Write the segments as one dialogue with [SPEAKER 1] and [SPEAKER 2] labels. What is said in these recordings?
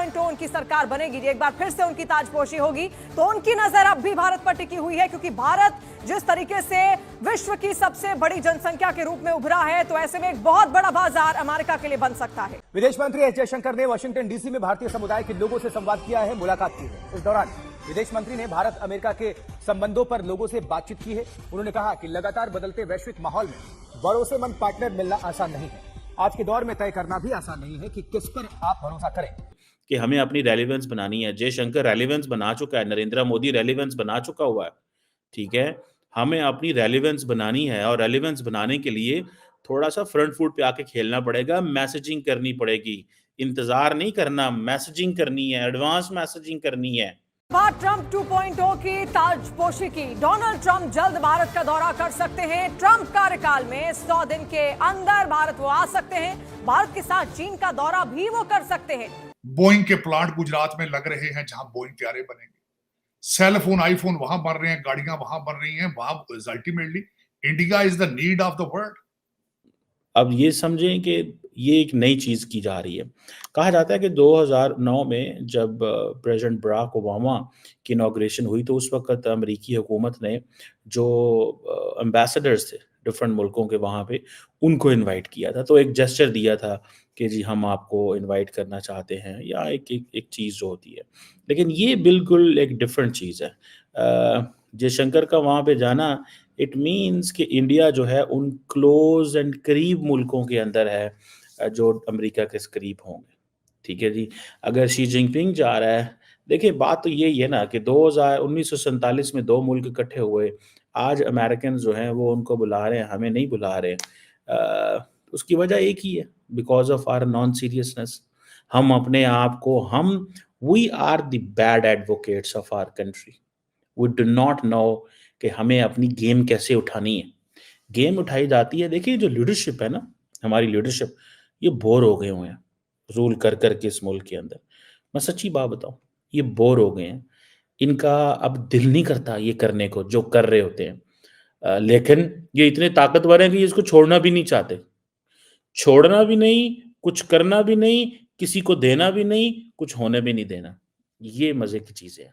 [SPEAKER 1] 2.0 उनकी सरकार बनेगी, एक बार फिर से उनकी ताजपोशी होगी, तो उनकी नजर अब भी भारत पर टिकी हुई है, क्योंकि भारत जिस तरीके से विश्व की सबसे बड़ी जनसंख्या के रूप में उभरा है, तो ऐसे में एक बहुत बड़ा बाजार अमेरिका के लिए बन सकता है।
[SPEAKER 2] विदेश मंत्री एस जयशंकर ने वाशिंगटन डीसी में भारतीय समुदाय के लोगों से संवाद किया है, मुलाकात की है। इस दौरान विदेश मंत्री ने भारत अमेरिका के संबंधों पर लोगों से बातचीत की है। उन्होंने कहा कि लगातार बदलते वैश्विक माहौल में भरोसेमंद पार्टनर मिलना आसान नहीं है। आज के दौर में तय करना भी आसान नहीं है कि किस पर आप भरोसा करें।
[SPEAKER 3] कि हमें अपनी रेलेवेंस बनानी है। जयशंकर रेलेवेंस बना चुका है, नरेंद्र मोदी रेलेवेंस बना चुका हुआ है, ठीक है। हमें अपनी रेलेवेंस बनानी है और रेलेवेंस बनाने के लिए थोड़ा सा फ्रंट फुट पे आके खेलना पड़ेगा, मैसेजिंग करनी पड़ेगी। इंतजार नहीं करना, मैसेजिंग करनी है, एडवांस मैसेजिंग करनी है।
[SPEAKER 1] बात ट्रंप 2.0 की ताजपोशी की। डोनाल्ड ट्रंप जल्द भारत का दौरा कर सकते हैं। ट्रंप कार्यकाल में 100 दिन के अंदर भारत वो आ सकते हैं। भारत के साथ चीन का दौरा भी वो कर सकते हैं।
[SPEAKER 4] बोइंग के प्लांट गुजरात में लग रहे हैं, जहां बोइंग तैयारे बनेंगे। सेल फोन, आईफोन वहां बन रहे हैं, गाड़ियां वहां बन रही हैं। वहां ultimately India is the need of the world.
[SPEAKER 3] अब ये समझें कि ये एक नई चीज़ की जा रही है। कहा जाता है कि 2009 में जब प्रेसिडेंट बराक ओबामा की इनॉग्रेशन हुई, तो उस वक्त अमेरिकी हुकूमत ने जो एम्बेसडर्स थे डिफरेंट मुल्कों के वहाँ पे, उनको इनवाइट किया था। तो एक जेस्चर दिया था कि जी हम आपको इनवाइट करना चाहते हैं, या एक चीज़ जो होती है। लेकिन ये बिल्कुल एक डिफरेंट चीज़ है। जयशंकर का वहाँ पे जाना, इट मीन्स कि इंडिया जो है उन क्लोज एंड करीब मुल्कों के अंदर है जो अमेरिका के करीब होंगे, ठीक है जी। अगर शी जिनपिंग जा रहा है, देखिए बात तो यही है ना कि 1947 में 2 मुल्क इकट्ठे हुए। आज अमेरिकन जो हैं वो उनको बुला रहे हैं, हमें नहीं बुला रहे। उसकी वजह एक ही है, because of our non seriousness. हम अपने आप को we are the bad advocates of our country. We do not know कि हमें अपनी गेम कैसे उठानी है। गेम उठाई जाती है, देखिए जो लीडरशिप है ना, हमारी लीडरशिप, ये बोर हो गए हुए हैं रूल कर कर के इस मुल्क के अंदर। मैं सच्ची बात बताऊं, ये बोर हो गए हैं। इनका अब दिल नहीं करता ये करने को जो कर रहे होते हैं। लेकिन ये इतने ताकतवर हैं कि इसको छोड़ना भी नहीं चाहते। छोड़ना भी नहीं, कुछ करना भी नहीं, किसी को देना भी नहीं, कुछ होने भी नहीं देना। ये मजे की चीजें हैं।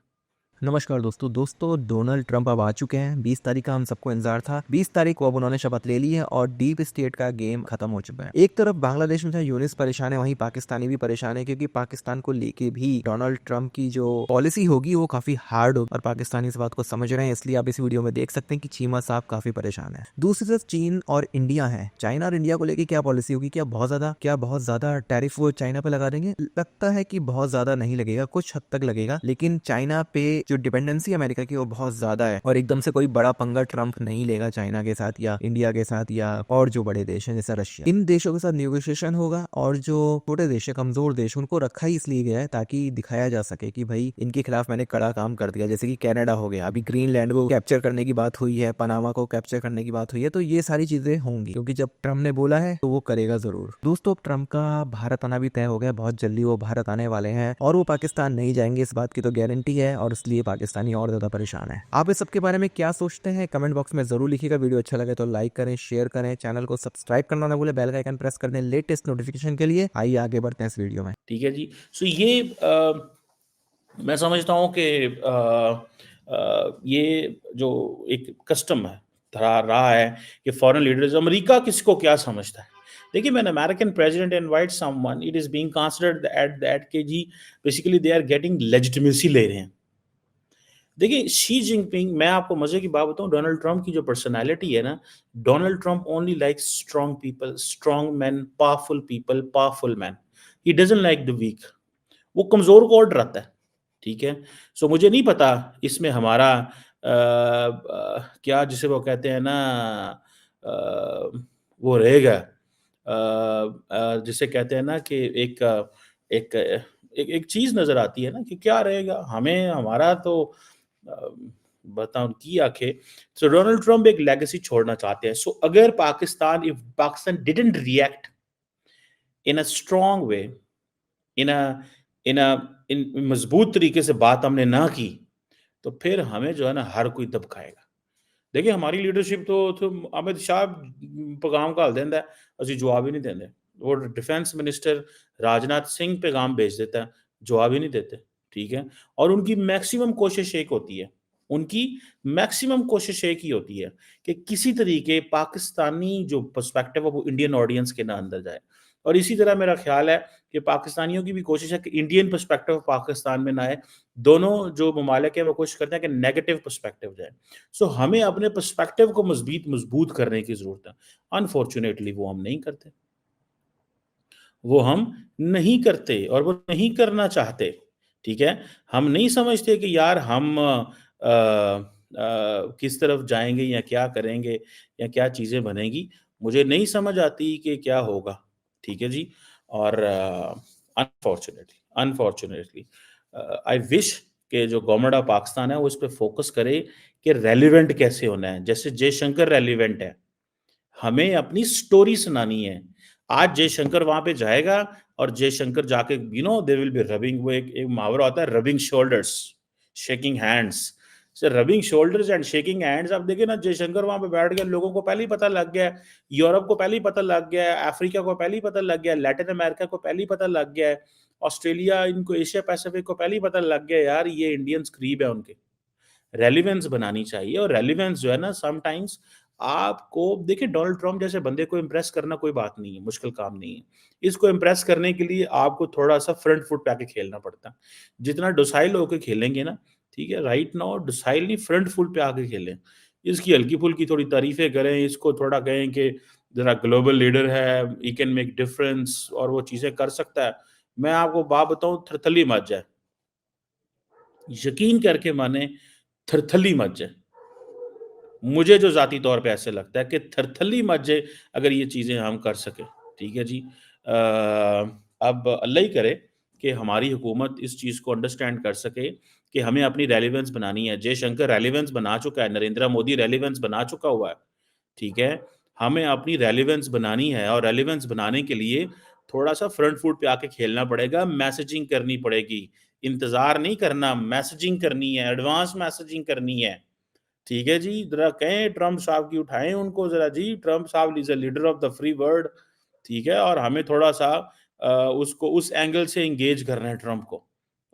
[SPEAKER 5] नमस्कार दोस्तों डोनाल्ड ट्रंप अब आ चुके हैं। 20 तारीख का हम सबको इंतजार था। 20 तारीख को अब उन्होंने शपथ ले ली है और डीप स्टेट का गेम खत्म हो चुका है। एक तरफ बांग्लादेश में यूनिस परेशान है, वहीं पाकिस्तानी भी परेशान है, क्योंकि पाकिस्तान को लेके भी डोनाल्ड ट्रंप की जो पॉलिसी होगी वो काफी हार्ड होगी और पाकिस्तानी इस बात को समझ रहे हैं। इसलिए आप इस वीडियो में देख सकते हैं कि चीमा साहब काफी परेशान है। दूसरी तरफ चीन और इंडिया है। चाइना और इंडिया को लेकर क्या पॉलिसी होगी? क्या बहुत ज्यादा टैरिफ वो चाइना पे लगा देंगे? लगता है कि बहुत ज्यादा नहीं लगेगा, कुछ हद तक लगेगा, लेकिन चाइना पे जो डिपेंडेंसी अमेरिका की वो बहुत ज्यादा है और एकदम से कोई बड़ा पंगा ट्रंप नहीं लेगा चाइना के साथ या इंडिया के साथ या और जो बड़े देश हैं जैसा रशिया। इन देशों के साथ नेगोशिएशन होगा और जो छोटे देश है, कमजोर देश, उनको रखा ही इसलिए गया है ताकि दिखाया जा सके कि भाई इनके खिलाफ मैंने कड़ा काम कर दिया। जैसे कि कनाडा हो गया, अभी ग्रीनलैंड को कैप्चर करने की बात हुई है, पनामा को कैप्चर करने की बात हुई है। तो ये सारी चीजें होंगी क्योंकि जब ट्रंप ने बोला है तो वो करेगा जरूर। दोस्तों ट्रंप का भारत आना भी तय हो गया, बहुत जल्दी वो भारत आने वाले हैं और वो पाकिस्तान नहीं जाएंगे, इस बात की तो गारंटी है और इसलिए पाकिस्तानी और ज्यादा परेशान है। आप इस सब के बारे में क्या सोचते हैं कमेंट बॉक्स में जरूर लिखिएगा। वीडियो अच्छा लगे तो लाइक करें, शेयर करें, चैनल को सब्सक्राइब करना ना भूलें, बेल का आइकन प्रेस कर दें लेटेस्ट नोटिफिकेशन के लिए। आइए आगे बढ़ते हैं इस वीडियो में।
[SPEAKER 3] ठीक है जी। सो ये मैं समझता हूँ कि ये जो एक कस्टम है रहा है कि फॉरेन लीडर्स, अमेरिका किसको क्या समझता है। देखिए, when American president invite someone, it is being considered at that के जी basically they are getting legitimacy ले रहे हैं। देखिए, शी जिनपिंग, मैं आपको मजे की बात बताऊं, डोनाल्ड ट्रंप की जो पर्सनालिटी है ना, Donald Trump only like strong people, strong man, powerful people, powerful man. He doesn't like the weak. वो कमजोर को और डराता है, ठीक है। सो मुझे नहीं पता इसमें हमारा क्या जिसे वो कहते हैं ना, वो रहेगा जिसे कहते हैं ना कि एक एक एक, एक चीज नजर आती है ना कि क्या रहेगा हमें, हमारा तो बताऊं की आंखें। सो डोनाल्ड ट्रंप एक लेगेसी छोड़ना चाहते हैं। सो अगर Pakistan, if Pakistan didn't react in a strong way, in in मजबूत तरीके से बात हमने ना की, तो फिर हमें जो है ना हर कोई दबकाएगा। देखिए, हमारी लीडरशिप तो अमित शाह पैगाम घाल देंदा है, असं जवाब ही नहीं देंगे। वो डिफेंस मिनिस्टर राजनाथ सिंह पैगाम भेज देता है, जवाब ही नहीं देते, ठीक है। और उनकी मैक्सिमम कोशिश एक होती है, उनकी मैक्सिमम कोशिश एक ही होती है कि किसी तरीके पाकिस्तानी जो पर्सपेक्टिव है वो इंडियन ऑडियंस के ना अंदर जाए। और इसी तरह मेरा ख्याल है कि पाकिस्तानियों की भी कोशिश है कि इंडियन पर्सपेक्टिव पाकिस्तान में ना आए। दोनों जो ममालिक हैं वो कोशिश करते हैं कि नेगेटिव पर्सपेक्टिव जाए। सो हमें अपने पर्सपेक्टिव को मजबूत करने की जरूरत है। अनफॉर्चुनेटली वो हम नहीं करते, वो हम नहीं करते और वो नहीं करना चाहते, ठीक है। हम नहीं समझते कि यार हम किस तरफ जाएंगे या क्या करेंगे या क्या चीज़ें बनेंगी, मुझे नहीं समझ आती कि क्या होगा, ठीक है जी। और अनफॉर्चुनेटली आई विश कि जो गवर्नमेंट ऑफ पाकिस्तान है वो इस पे फोकस करे कि रेलिवेंट कैसे होना है। जैसे जयशंकर रेलिवेंट है, हमें अपनी स्टोरी सुनानी है। आज जयशंकर वहां पे जाएगा और जयशंकर जाके देयर विल बी रबिंग, वो एक मुहावरा होता है rubbing shoulders, shaking hands. Rubbing shoulders and shaking hands. आप देखिए ना, जयशंकर वहां पे बैठ गया, लोगों को पहले ही पता लग गया, यूरोप को पहले ही पता लग गया, अफ्रीका को पहले ही पता लग गया, लैटिन अमेरिका को पहले ही पता लग गया, ऑस्ट्रेलिया, इनको एशिया पैसिफिक को पहले ही पता लग गया यार ये इंडियंस करीब है उनके। रेलिवेंस बनानी चाहिए, और रेलिवेंस जो है ना, समटाइम्स आपको देखिए, डोनाल्ड ट्रम्प जैसे बंदे को इम्प्रेस करना कोई बात नहीं है, मुश्किल काम नहीं है। इसको इम्प्रेस करने के लिए आपको थोड़ा सा फ्रंट फुट पे आके खेलना पड़ता है। जितना डोसाइल होकर खेलेंगे ना, ठीक है, राइट नाउ डोसाइल नहीं, फ्रंट फुट पे आके खेलें। इसकी हल्की फुल्की थोड़ी तारीफें करें, इसको थोड़ा कहें कि जरा ग्लोबल लीडर है, ही कैन मेक डिफरेंस, और वो चीजें कर सकता है। मैं आपको बात बताऊं, थरथली मच जाए, यकीन करके माने, थरथली मच जाए। मुझे जो जाती तौर पे ऐसे लगता है कि थरथली मच जाए अगर ये चीज़ें हम कर सके, ठीक है जी। अब अल्लाह ही करे कि हमारी हुकूमत इस चीज़ को अंडरस्टैंड कर सके कि हमें अपनी रेलिवेंस बनानी है। जयशंकर रेलिवेंस बना चुका है, नरेंद्र मोदी रेलिवेंस बना चुका हुआ है, ठीक है। हमें अपनी रेलिवेंस बनानी है, और रेलिवेंस बनाने के लिए थोड़ा सा फ्रंट फुट पे आके खेलना पड़ेगा, मैसेजिंग करनी पड़ेगी। इंतजार नहीं करना, मैसेजिंग करनी है, एडवांस मैसेजिंग करनी है, ठीक है जी। जरा कहें ट्रम्प साहब की, उठाएं उनको जरा जी, ट्रम्प साहब is a leader of the free world, ठीक है। और हमें थोड़ा सा उसको उस एंगल से एंगेज करना है ट्रम्प को।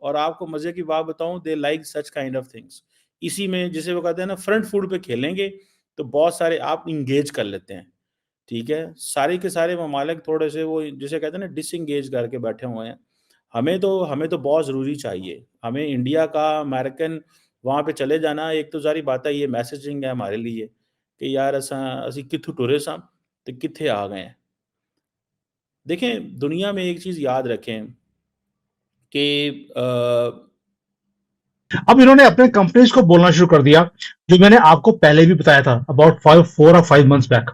[SPEAKER 3] और आपको मजे की बात बताऊं, they like such kind of things. इसी में जिसे वो कहते हैं ना, फ्रंट फुट पे खेलेंगे तो बहुत सारे आप इंगेज कर लेते हैं, ठीक है। सारे के सारे ममालिक थोड़े से वो जिसे कहते हैं ना डिसंगेज करके बैठे हुए हैं। हमें तो बहुत ज़रूरी चाहिए, हमें इंडिया का, अमेरिकन वहाँ पे चले जाना। एक तो सारी बात है, ये मैसेजिंग है हमारे लिए कि यार असी कित्थों टुरे सां ते कित्थे आ गए हैं। देखें, दुनिया में एक चीज़ याद रखें कि
[SPEAKER 6] अब इन्होंने अपने कंपनीज को बोलना शुरू कर दिया, जो मैंने आपको पहले भी बताया था अबाउट 4 और 5 मंथ्स बैक,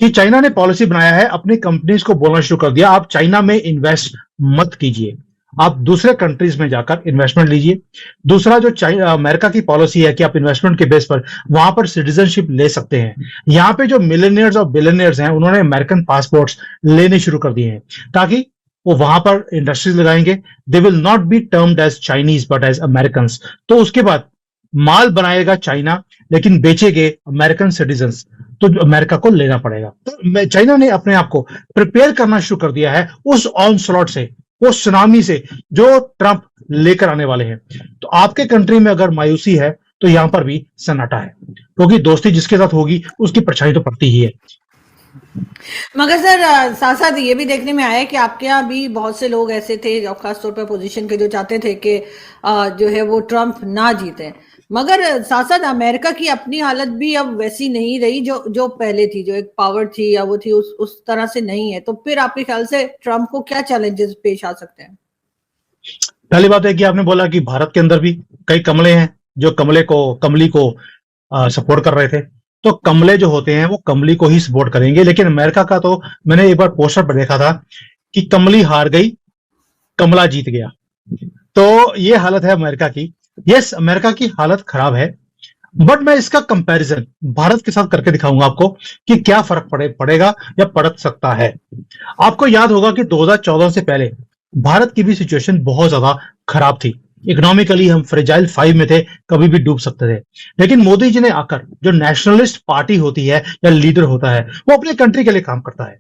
[SPEAKER 6] कि चाइना ने पॉलिसी बनाया है, अपनी कंपनीज को बोलना शुरू कर दिया, आप चाइना में इन्वेस्ट मत कीजिए, आप दूसरे कंट्रीज में जाकर इन्वेस्टमेंट लीजिए। दूसरा, जो अमेरिका की पॉलिसी है कि आप इन्वेस्टमेंट के बेस पर वहां पर सिटीजनशिप ले सकते हैं। यहाँ पे जो मिलियनियर्स और बिलियनियर्स हैं, उन्होंने अमेरिकन पासपोर्ट्स लेने शुरू कर दिए हैं, ताकि वो वहां पर इंडस्ट्रीज लगाएंगे। They will not be termed as Chinese but as Americans. तो उसके बाद माल बनाएगा चाइना, लेकिन बेचेंगे अमेरिकन सिटीजन्स, तो अमेरिका को लेना पड़ेगा। तो चाइना ने अपने आप को प्रिपेयर करना शुरू कर दिया है उस ऑनस्लॉट से, उस सुनामी से जो ट्रंप लेकर आने वाले हैं। तो आपके कंट्री में अगर मायूसी है तो यहां पर भी सन्नाटा है, क्योंकि दोस्ती जिसके साथ होगी उसकी परछाई तो पड़ती ही है।
[SPEAKER 7] मगर सर, साथ साथ ये भी देखने में आया कि आपके यहाँ भी बहुत से लोग ऐसे थे, खासतौर पर पोजीशन के, जो चाहते थे कि जो है वो ट्रंप ना जीते। मगर साथ साथ अमेरिका की अपनी हालत भी अब वैसी नहीं रही जो पहले थी, जो एक पावर थी या वो थी, उस तरह से नहीं है। तो फिर आपके ख्याल से ट्रंप को क्या चैलेंजेस पेश आ सकते हैं?
[SPEAKER 6] पहली बात है कि आपने बोला कि भारत के अंदर भी कई कमले हैं जो कमली को सपोर्ट कर रहे थे। तो कमले जो होते हैं वो कमली को ही सपोर्ट करेंगे, लेकिन अमेरिका का तो मैंने एक बार पोस्टर पर देखा था कि कमली हार गई, कमला जीत गया। तो ये हालत है अमेरिका की। यस, अमेरिका की हालत खराब है, बट मैं इसका कंपैरिजन भारत के साथ करके दिखाऊंगा आपको कि क्या फर्क पड़ेगा या पड़ सकता है। आपको याद होगा कि 2014 से पहले भारत की भी सिचुएशन बहुत ज्यादा खराब थी। इकोनॉमिकली हम फ्रेजाइल 5 में थे, कभी भी डूब सकते थे। लेकिन मोदी जी ने आकर, जो नेशनलिस्ट पार्टी होती है या लीडर होता है, वो अपने कंट्री के लिए काम करता है,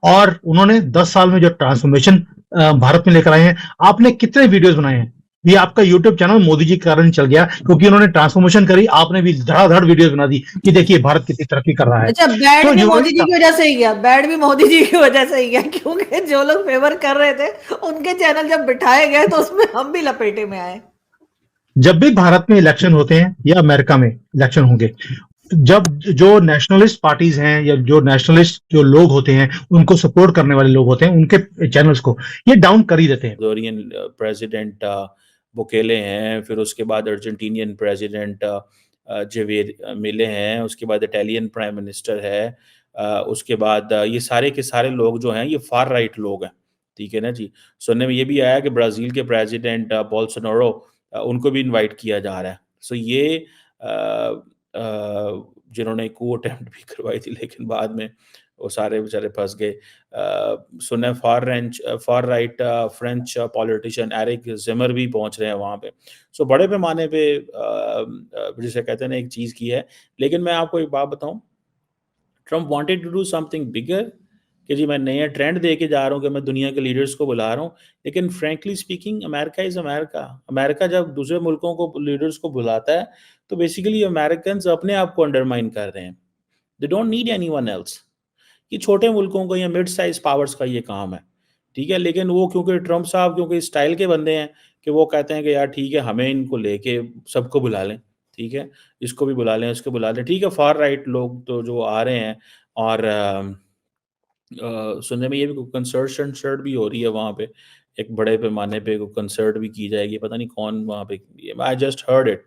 [SPEAKER 6] और उन्होंने 10 साल में जो ट्रांसफॉर्मेशन भारत में लेकर आए हैं। आपने कितने वीडियोस बनाए हैं? ये आपका यूट्यूब चैनल मोदी जी के कारण चल गया, क्योंकि उन्होंने ट्रांसफॉर्मेशन करी, आपने भी धड़ाधड़ वीडियोस बना दी कि देखिए भारत कितनी तरक्की कर रहा है।
[SPEAKER 7] अच्छा, बैड
[SPEAKER 6] तो
[SPEAKER 7] भी
[SPEAKER 6] युवा
[SPEAKER 7] मोदी जी की वजह से ही गया, बैड भी मोदी जी की वजह से ही गया, क्योंकि जो लोग फेवर कर रहे थे उनके चैनल जब बिठाए गए तो उसमें हम भी लपेटे में आए।
[SPEAKER 6] जब भी भारत में इलेक्शन होते हैं या अमेरिका में इलेक्शन होंगे, जब जो नेशनलिस्ट पार्टीज हैं या जो नेशनलिस्ट जो लोग होते हैं, उनको सपोर्ट करने वाले लोग होते हैं, उनके चैनल्स को ये डाउन कर ही देते हैं।
[SPEAKER 3] इक्वाडोरियन प्रेसिडेंट बुकेले हैं, फिर उसके बाद अर्जेंटीनियन प्रेसिडेंट जेवियर मिले हैं, उसके बाद इटालियन प्राइम मिनिस्टर है, उसके बाद ये सारे के सारे लोग जो हैं ये फार राइट लोग हैं, ठीक है ना जी। सुनने में ये भी आया कि ब्राज़ील के प्रेसिडेंट बोल्सोनारो उनको भी इनवाइट किया जा रहा है। सो ये जिन्होंने कू अटेम्प्ट भी करवाई थी, लेकिन बाद में वो सारे बेचारे फंस गए। सुने far right French politician Eric Zemmour भी पहुंच रहे हैं वहां पे। सो बड़े पैमाने पे जिसे कहते हैं ना एक चीज की है। लेकिन मैं आपको एक बात बताऊं, Trump wanted to do something bigger कि जी मैं नया ट्रेंड दे के जा रहा हूँ कि मैं दुनिया के लीडर्स को बुला रहा हूँ। लेकिन frankly speaking America is America. America जब दूसरे मुल्कों को लीडर्स को बुलाता है तो बेसिकली अमेरिकन अपने आप को अंडरमाइन कर रहे हैं। They don't need anyone else. ये छोटे मुल्कों का या मिड साइज पावर्स का ये काम है, ठीक है। लेकिन वो क्योंकि ट्रम्प साहब क्योंकि स्टाइल के बंदे हैं कि वो कहते हैं कि यार ठीक है हमें इनको लेके सबको बुला लें, ठीक है, इसको भी बुला लें उसको बुला लें, ठीक है। फार राइट लोग तो जो आ रहे हैं और सुनने में ये भी कंसर्ट भी हो रही है वहाँ पे, एक बड़े पैमाने पे कंसर्ट भी की जाएगी, पता नहीं कौन वहाँ पे, आई जस्ट हर्ड इट